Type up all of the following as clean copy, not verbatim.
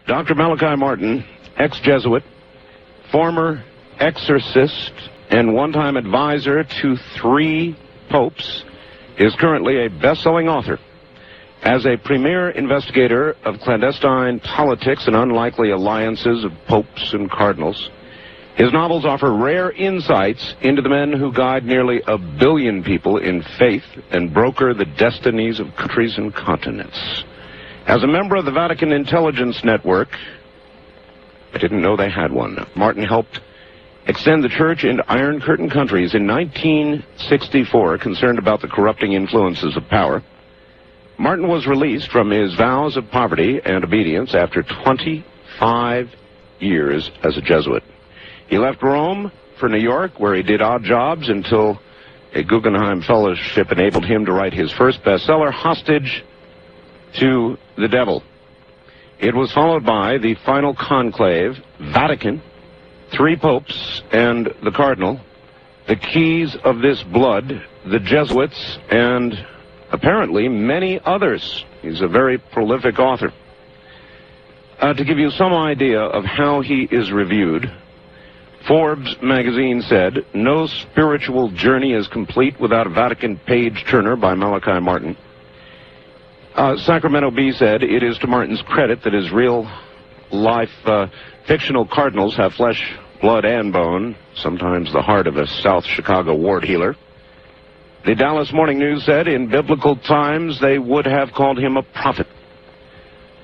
Dr. Malachi Martin, ex-Jesuit, former exorcist, and one-time advisor to 3 popes, is currently a best-selling author. As a premier investigator of clandestine politics and unlikely alliances of popes and cardinals, his novels offer rare insights into the men who guide nearly 1 billion people in faith and broker the destinies of countries and continents. As a member of the Vatican Intelligence Network, I didn't know they had one, Martin helped extend the church into Iron Curtain countries in 1964, concerned about the corrupting influences of power. Martin was released from his vows of poverty and obedience after 25 years as a Jesuit. He left Rome for New York, where he did odd jobs until a Guggenheim Fellowship enabled him to write his first bestseller, Hostage to the Devil. It was followed by the final conclave, Vatican, 3 popes, and the cardinal, the keys of this blood, the Jesuits, and apparently many others. He's a very prolific author. To give you some idea of how he is reviewed, Forbes magazine said, "No spiritual journey is complete without a Vatican page-turner by Malachi Martin." Sacramento Bee said, "It is to Martin's credit that his real-life fictional cardinals have flesh, blood, and bone, sometimes the heart of a South Chicago ward healer." The Dallas Morning News said, "In biblical times, they would have called him a prophet."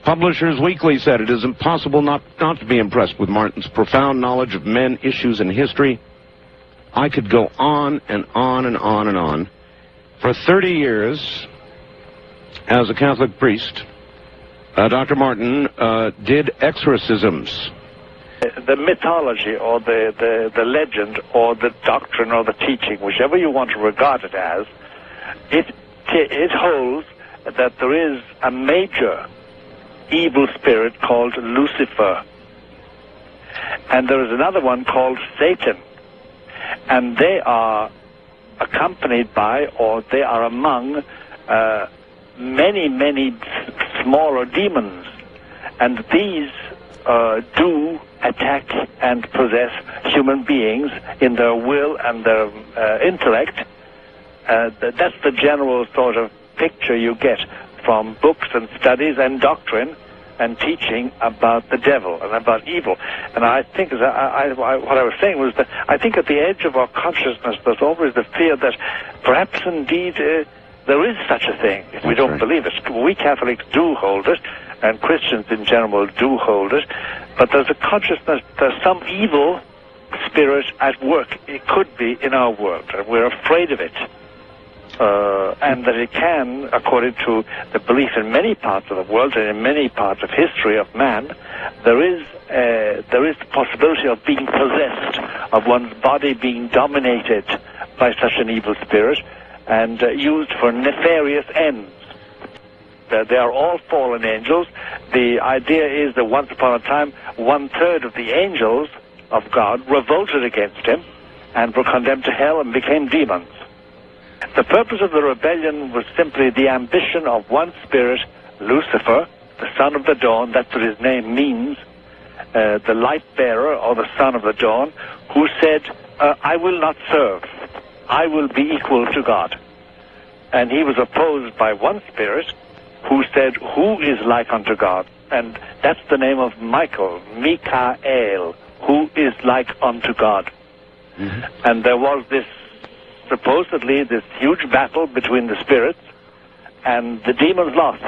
Publishers Weekly said, "It is impossible not to be impressed with Martin's profound knowledge of men, issues, and history." I could go on and on and on and on. For 30 years, as a Catholic priest, Dr. Martin did exorcisms. The mythology or the legend or the doctrine or the teaching, whichever you want to regard it as, it holds that there is a major evil spirit called Lucifer, and there is another one called Satan, and they are accompanied by, or they are among many smaller demons, and these do attack and possess human beings in their will and their intellect. That's the general sort of picture you get from books and studies and doctrine and teaching about the devil and about evil. And I think, what I was saying was that I think at the edge of our consciousness there's always the fear that perhaps indeed there is such a thing, if we don't believe it. We Catholics do hold it, and Christians in general do hold it, but there's a consciousness, there's some evil spirit at work, it could be, in our world, and we're afraid of it. And that it can, according to the belief in many parts of the world and in many parts of history of man, there is the possibility of being possessed, of one's body being dominated by such an evil spirit and used for nefarious ends. They are all fallen angels. The idea is that once upon a time, 1/3 of the angels of God revolted against him and were condemned to hell and became demons. The purpose of the rebellion was simply the ambition of one spirit, Lucifer, the son of the dawn, that's what his name means, the light bearer or the son of the dawn, who said, I will not serve, I will be equal to God. And he was opposed by one spirit who said, who is like unto God? And that's the name of Michael, Mikael, who is like unto God. Mm-hmm. And there was this, supposedly, this huge battle between the spirits, and the demons lost.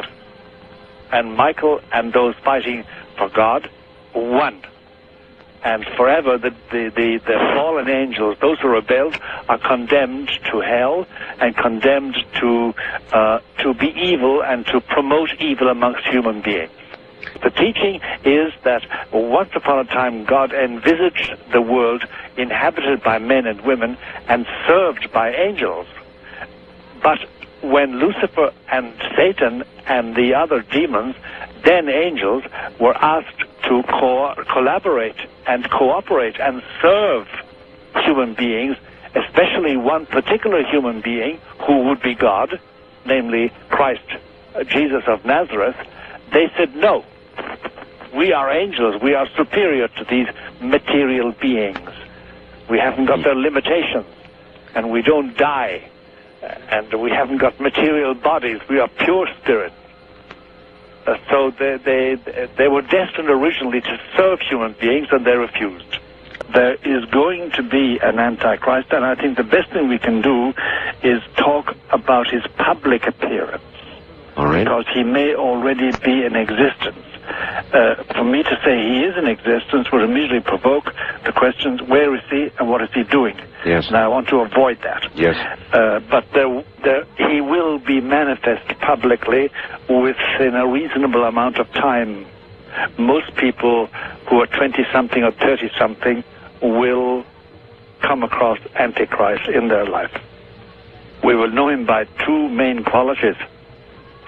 And Michael and those fighting for God won. And forever the fallen angels, those who rebelled, are condemned to hell and condemned to be evil and to promote evil amongst human beings. The teaching is that once upon a time God envisaged the world inhabited by men and women and served by angels. But when Lucifer and Satan and the other demons, then angels, were asked to collaborate and cooperate and serve human beings, especially one particular human being who would be God, namely Christ, Jesus of Nazareth, they said no. we are angels. We are superior to these material beings. We haven't got their limitations, and we don't die, and we haven't got material bodies. We are pure spirit. So they were destined originally to serve human beings, and they refused. There is going to be an Antichrist, and I think the best thing we can do is talk about his public appearance. All right. Because he may already be in existence. For me to say he is in existence would immediately provoke the questions, where is he and what is he doing? Yes. And I want to avoid that. Yes. But he will be manifest publicly within a reasonable amount of time. Most people who are 20-something or 30-something will come across Antichrist in their life. We will know him by two main qualities.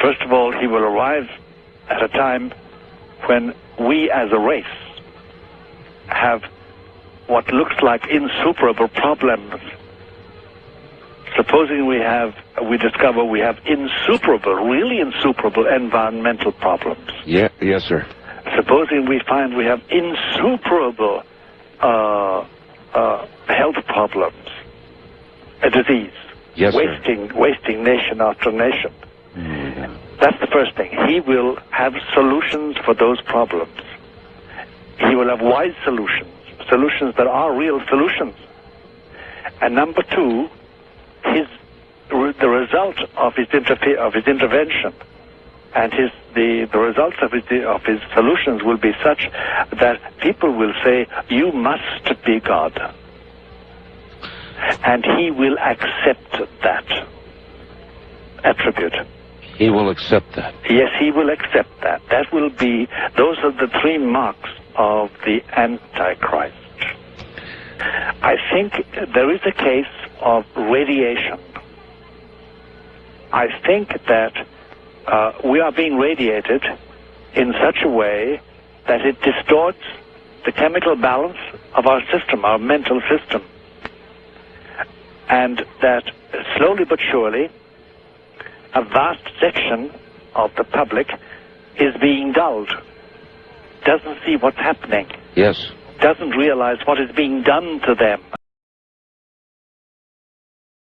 First of all, he will arrive at a time when we as a race have what looks like insuperable problems. Supposing we discover we have really insuperable environmental problems. Yeah, yes, sir. Supposing we find we have insuperable health problems, a disease, yes, wasting nation after nation. Mm-hmm. That's the first thing. He will have solutions for those problems. He will have wise solutions that are real solutions. And number two, the result of his intervention and the results of his solutions will be such that people will say, you must be God. And he will accept that attribute. He will accept that. Yes, he will accept that. Those are the three marks of the Antichrist. I think there is a case of radiation. I think that we are being radiated in such a way that it distorts the chemical balance of our system, our mental system. And that slowly but surely, a vast section of the public is being dulled, doesn't see what's happening. Yes. Doesn't realize what is being done to them.